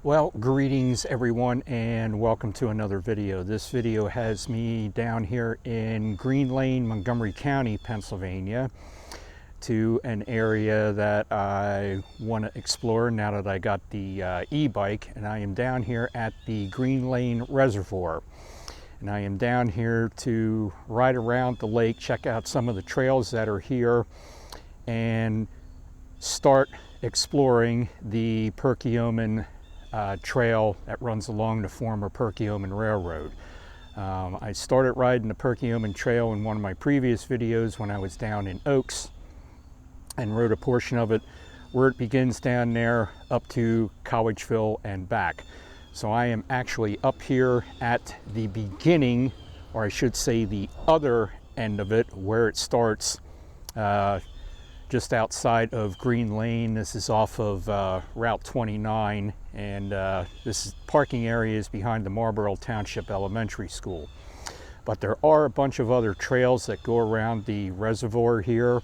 Well, greetings everyone and welcome to another video. This video has me down here in Green Lane, Montgomery County, Pennsylvania, to an area that I want to explore now that I got the e-bike, and I am down here at the Green Lane Reservoir. And I am down here to ride around the lake, check out some of the trails that are here, and start exploring the Perkiomen Trail that runs along the former Perkiomen Railroad. I started riding the Perkiomen Trail in one of my previous videos when I was down in Oaks, and rode a portion of it where it begins down there up to Collegeville and back. So I am actually up here at the beginning, or I should say the other end of it, where it starts just outside of Green Lane. This is off of Route 29, and this parking area is behind the Marlboro Township Elementary School. But there are a bunch of other trails that go around the reservoir here,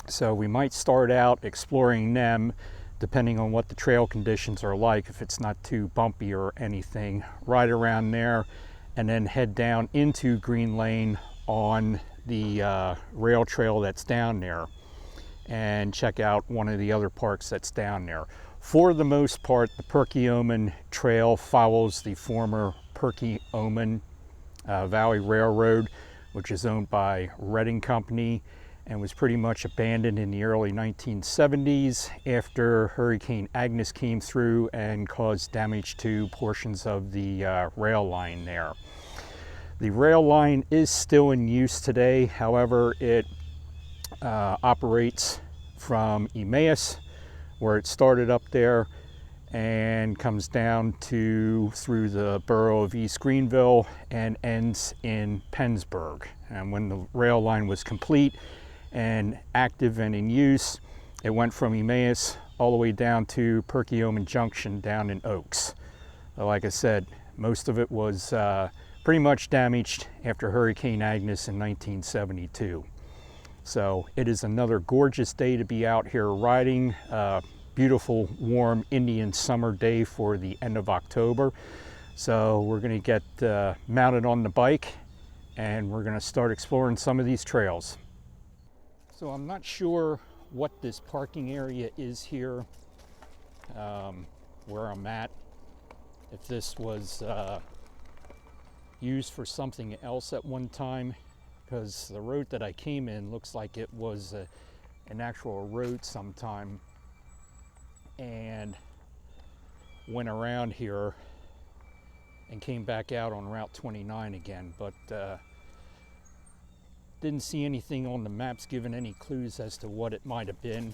so we might start out exploring them depending on what the trail conditions are like. If it's not too bumpy or anything, ride around there and then head down into Green Lane on the rail trail that's down there, and check out one of the other parks that's down there. For the most part, the Perkiomen Trail follows the former Perkiomen Valley Railroad, which is owned by Reading Company and was pretty much abandoned in the early 1970s after Hurricane Agnes came through and caused damage to portions of the rail line there. The rail line is still in use today. However, it operates from Emmaus, where it started up there, and comes down to through the borough of East Greenville and ends in Pennsburg. And when the rail line was complete and active and in use, it went from Emmaus all the way down to Perkiomen Junction down in Oaks. Like I said, most of it was pretty much damaged after Hurricane Agnes in 1972. So it is another gorgeous day to be out here riding. Beautiful, warm Indian summer day for the end of October. So we're going to get mounted on the bike, and we're going to start exploring some of these trails. So I'm not sure what this parking area is here, where I'm at. If this was used for something else at one time, because the road that I came in looks like it was an actual road sometime, and went around here and came back out on Route 29 again, but didn't see anything on the maps giving any clues as to what it might have been.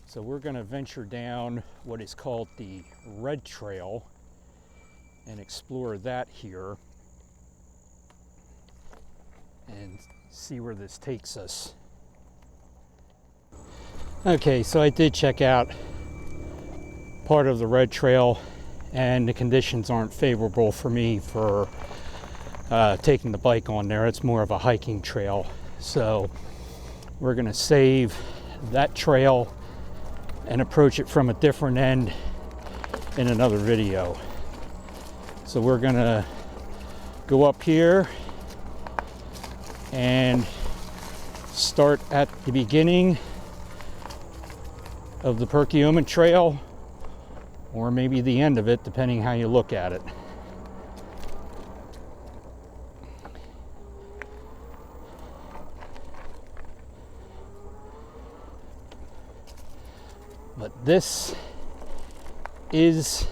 So we're going to venture down what is called the Red Trail and explore that here and see where this takes us. Okay, so I did check out part of the Red Trail, and the conditions aren't favorable for me for taking the bike on there. It's more of a hiking trail, so we're going to save that trail and approach it from a different end in another video. So we're going to go up here and start at the beginning of the Perkiomen Trail, or maybe the end of it, depending how you look at it. But this is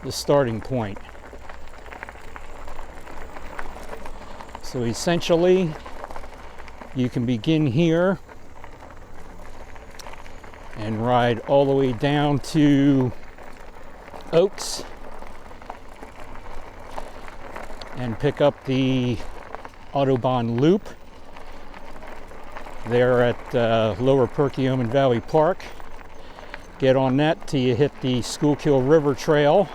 the starting point. So essentially, you can begin here and ride all the way down to Oaks and pick up the Autobahn Loop there at Lower Perkiomen Valley Park. Get on that till you hit the Schuylkill River Trail,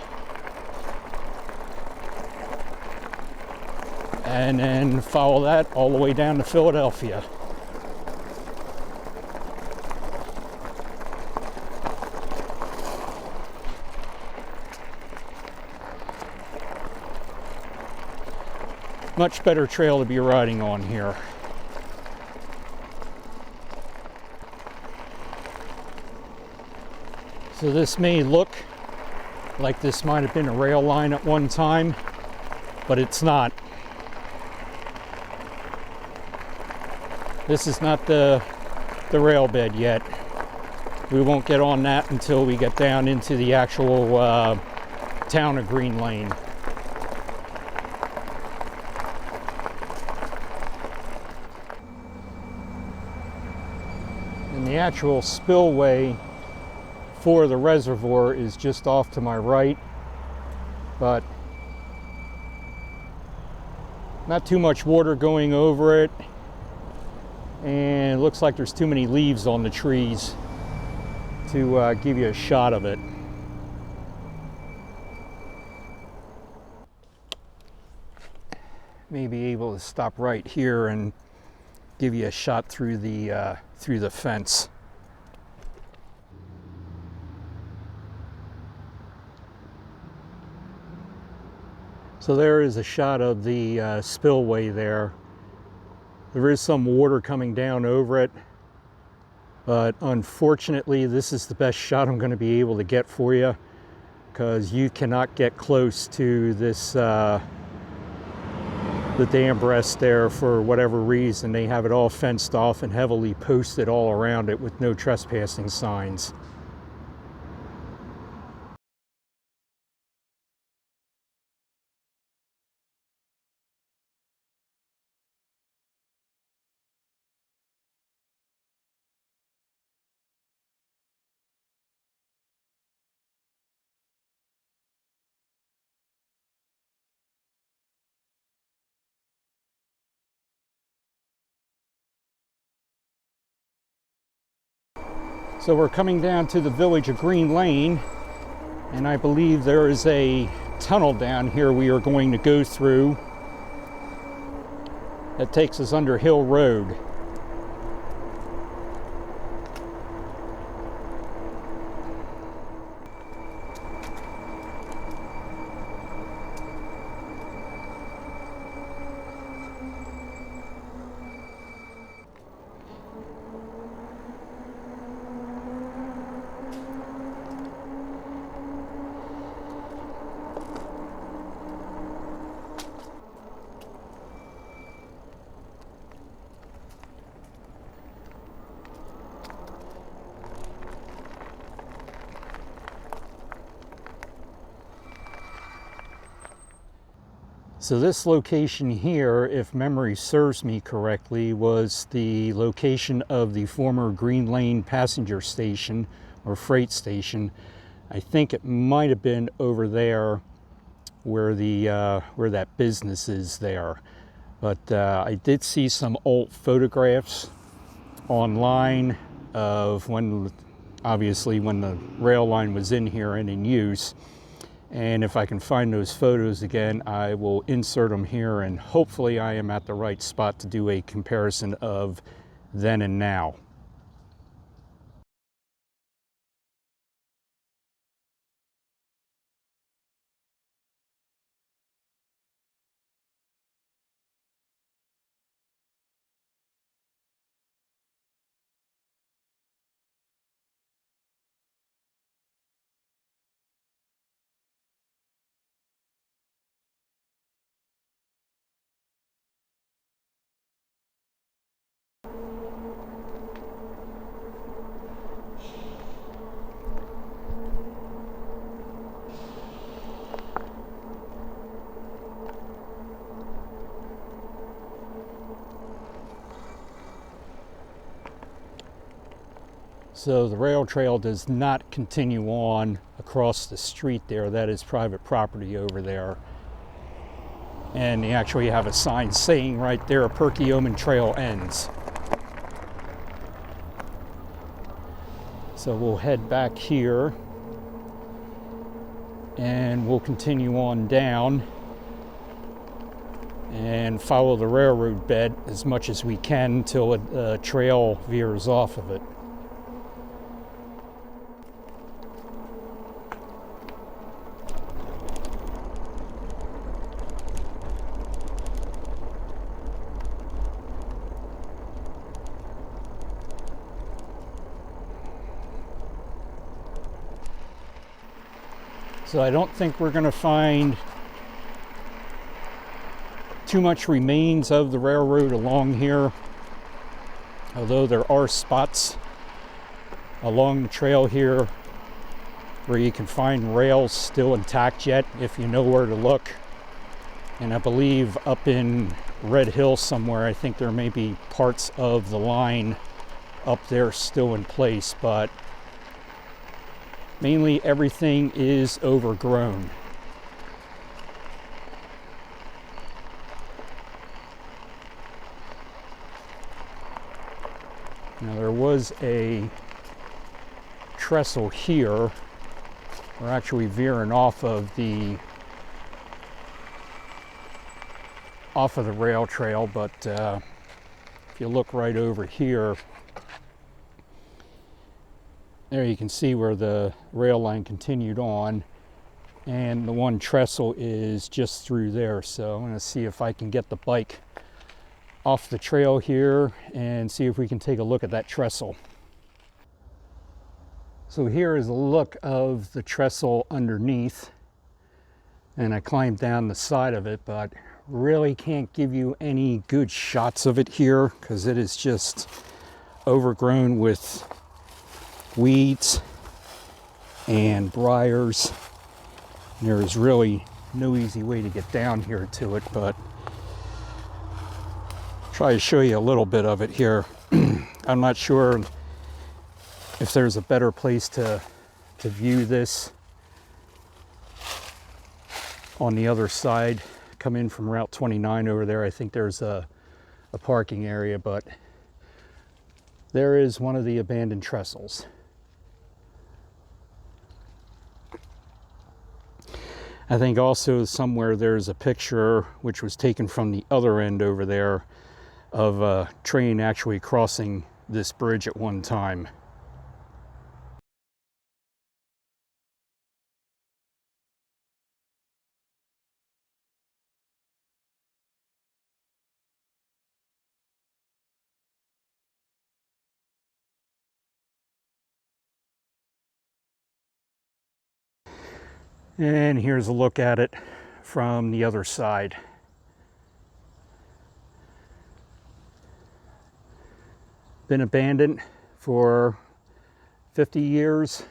and then follow that all the way down to Philadelphia. much better trail to be riding on here. So this may look like this might have been a rail line at one time, but it's not. This is not the rail bed yet. We won't get on that until we get down into the actual town of Green Lane. And the actual spillway for the reservoir is just off to my right, but not too much water going over it, and it looks like there's too many leaves on the trees to give you a shot of it. May be able to stop right here and give you a shot through the fence. So there is a shot of the spillway there. There is some water coming down over it, but unfortunately this is the best shot I'm going to be able to get for you, because you cannot get close to this the dam breast there for whatever reason. They have it all fenced off and heavily posted all around it with no trespassing signs. So we're coming down to the village of Green Lane, and I believe there is a tunnel down here we are going to go through that takes us under Hill Road. So this location here, if memory serves me correctly, was the location of the former Green Lane passenger station or freight station. I think it might have been over there where that business is there. But I did see some old photographs online of obviously when the rail line was in here and in use. And if I can find those photos again, I will insert them here, and hopefully I am at the right spot to do a comparison of then and now. So the rail trail does not continue on across the street there. That is private property over there. And they actually have a sign saying right there, Perkiomen Trail ends. So we'll head back here and we'll continue on down and follow the railroad bed as much as we can until a trail veers off of it. So I don't think we're going to find too much remains of the railroad along here, although there are spots along the trail here where you can find rails still intact yet if you know where to look. And I believe up in Red Hill somewhere, I think there may be parts of the line up there still in place, but mainly everything is overgrown. Now there was a trestle here. We're actually veering off of the rail trail, but if you look right over here, there you can see where the rail line continued on, and the one trestle is just through there. So I'm going to see if I can get the bike off the trail here and see if we can take a look at that trestle. So here is a look of the trestle underneath, and I climbed down the side of it, but really can't give you any good shots of it here because it is just overgrown with weeds and briars. There is really no easy way to get down here to it, but I'll try to show you a little bit of it here. I'm not sure if there's a better place to view this on the other side. Come in from Route 29 over there. I think there's a parking area, but there is one of the abandoned trestles. I think also somewhere there's a picture which was taken from the other end over there of a train actually crossing this bridge at one time. And here's a look at it from the other side. Been abandoned for 50 years.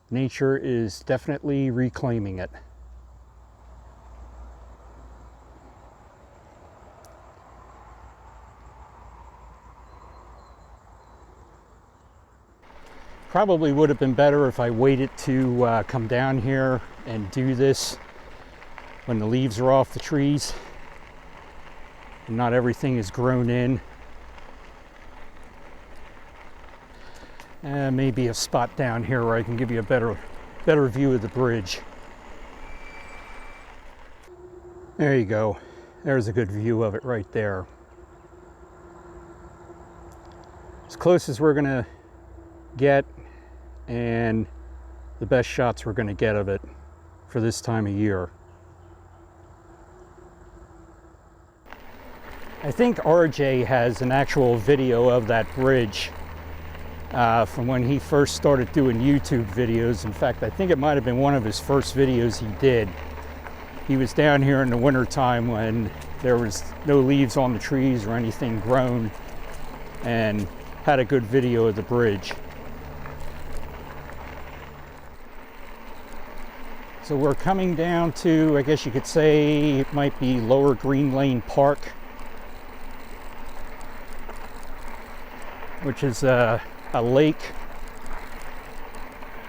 Nature is definitely reclaiming it. Probably would have been better if I waited to come down here and do this when the leaves are off the trees and not everything is grown in. And maybe a spot down here where I can give you a better view of the bridge. There you go. There's a good view of it right there. As close as we're gonna get, and the best shots we're going to get of it for this time of year. I think RJ has an actual video of that bridge from when he first started doing YouTube videos. In fact, I think it might have been one of his first videos he did. He was down here in the winter time when there was no leaves on the trees or anything grown, and had a good video of the bridge. So we're coming down to, I guess you could say, it might be Lower Green Lane Park, which is a lake.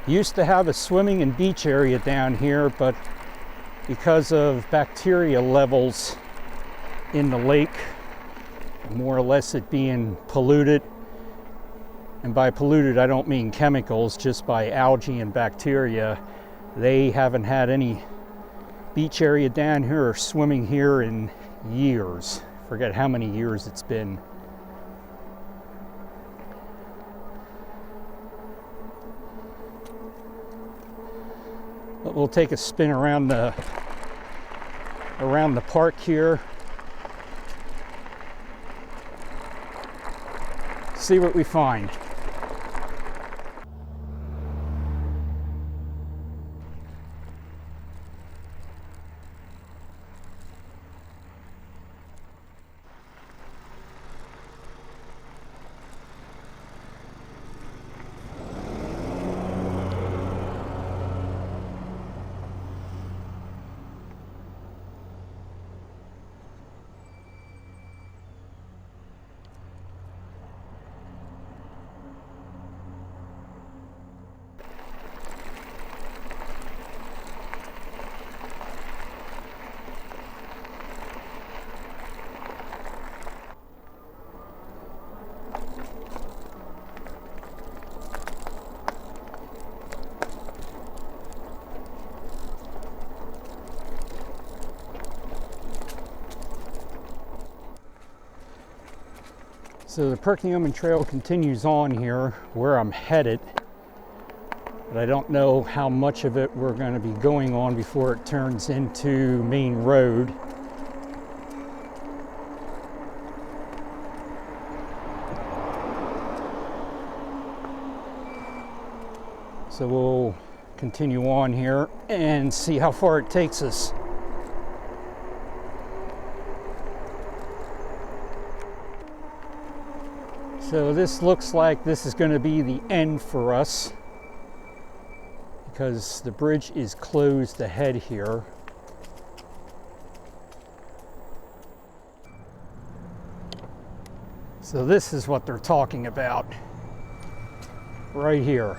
Used to have a swimming and beach area down here, but because of bacteria levels in the lake, more or less it being polluted, and by polluted I don't mean chemicals, just by algae and bacteria, they haven't had any beach area down here or swimming here in years. Forget how many years it's been. But we'll take a spin around the park here. See what we find. So the Perkiomen Trail continues on here where I'm headed, but I don't know how much of it we're going to be going on before it turns into main road. So we'll continue on here and see how far it takes us. So this looks like this is going to be the end for us because the bridge is closed ahead here. So this is what they're talking about right here.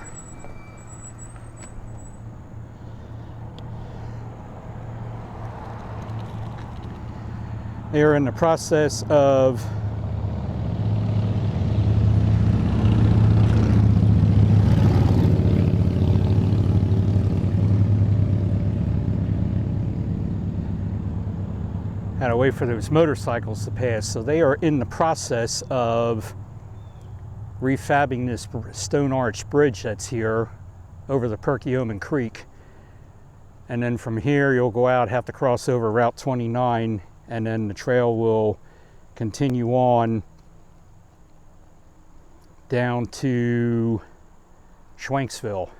They're in the process of had to wait for those motorcycles to pass. So they are in the process of refabbing this stone arch bridge that's here over the Perkiomen Creek. And then from here you'll go out, have to cross over Route 29, and then the trail will continue on down to Schwenksville.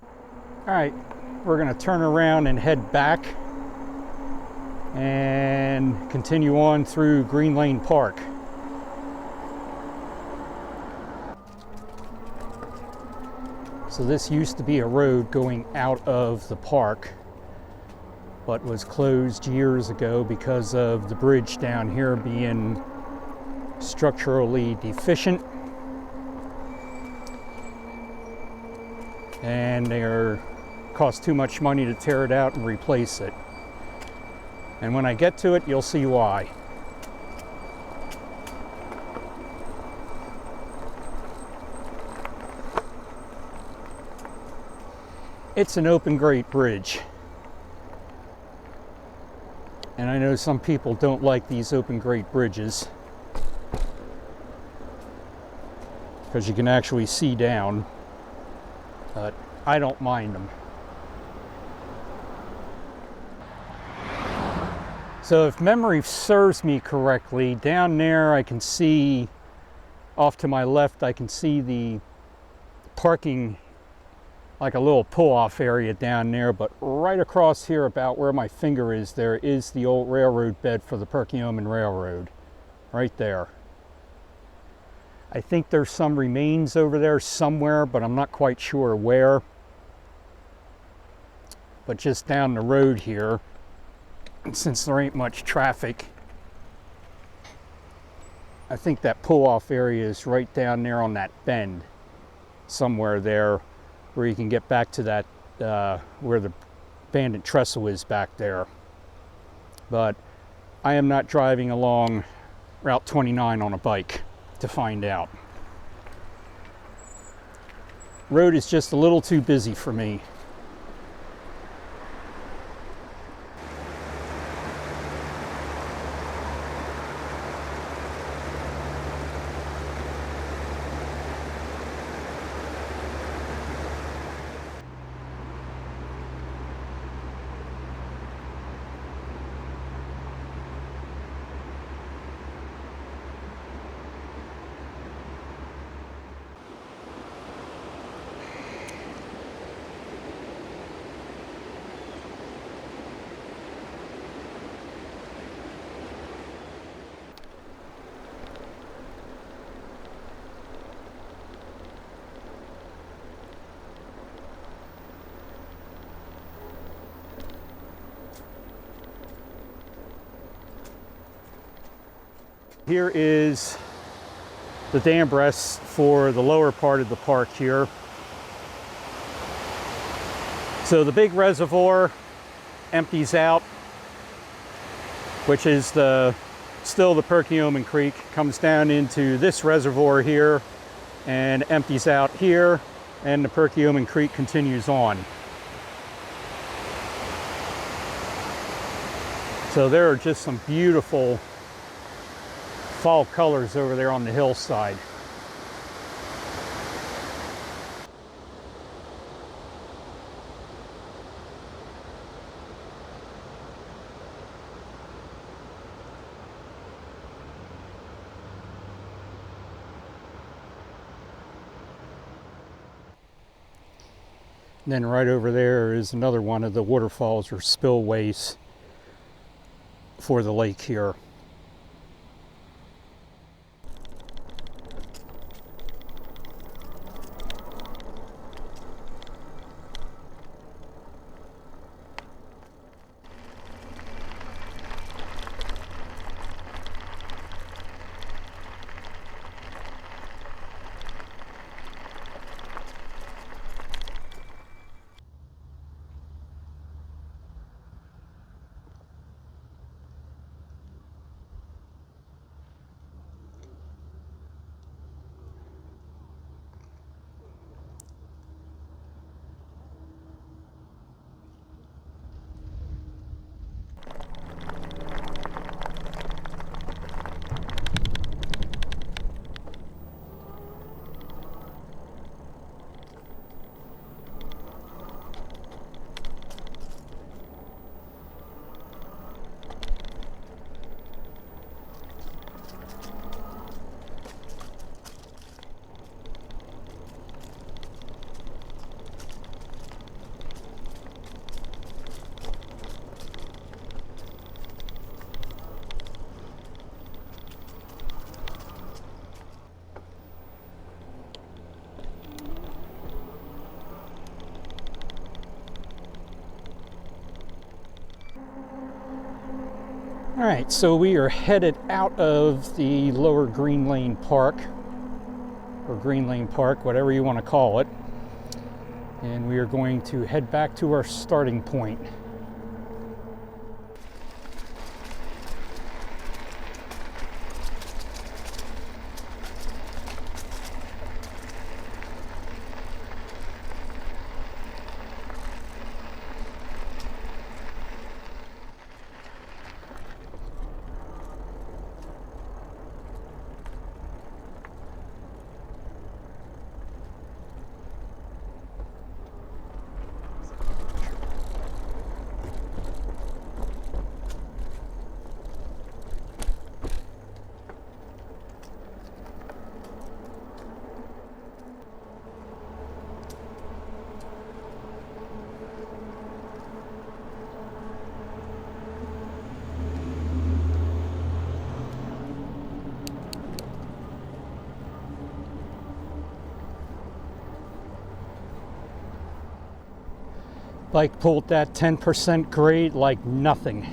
All right, we're gonna turn around and head back and continue on through Green Lane Park. So this used to be a road going out of the park, but was closed years ago because of the bridge down here being structurally deficient. And they cost too much money to tear it out and replace it. And when I get to it, you'll see why. It's an open grate bridge. And I know some people don't like these open grate bridges because you can actually see down, but I don't mind them. So if memory serves me correctly, down there I can see, off to my left, I can see the parking, like a little pull-off area down there, but right across here about where my finger is, there is the old railroad bed for the Perkiomen Railroad, right there. I think there's some remains over there somewhere, but I'm not quite sure where. But just down the road here, since there ain't much traffic, I think that pull-off area is right down there on that bend, somewhere there, where you can get back to that, where the abandoned trestle is back there. But I am not driving along Route 29 on a bike to find out. Road is just a little too busy for me. Here is the dam breast for the lower part of the park here. So the big reservoir empties out, which is still the Perkiomen Creek, comes down into this reservoir here and empties out here, and the Perkiomen Creek continues on. So there are just some beautiful fall colors over there on the hillside. And then right over there is another one of the waterfalls or spillways for the lake here. All right, so we are headed out of the lower Green Lane Park, or Green Lane Park, whatever you want to call it. And we are going to head back to our starting point. Bike pulled that 10% grade like nothing.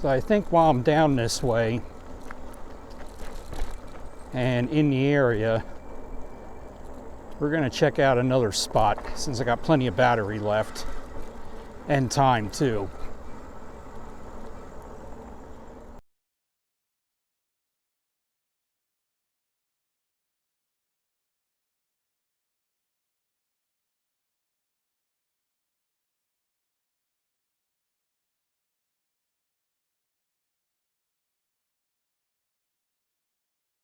So I think while I'm down this way and in the area, we're going to check out another spot since I got plenty of battery left and time too.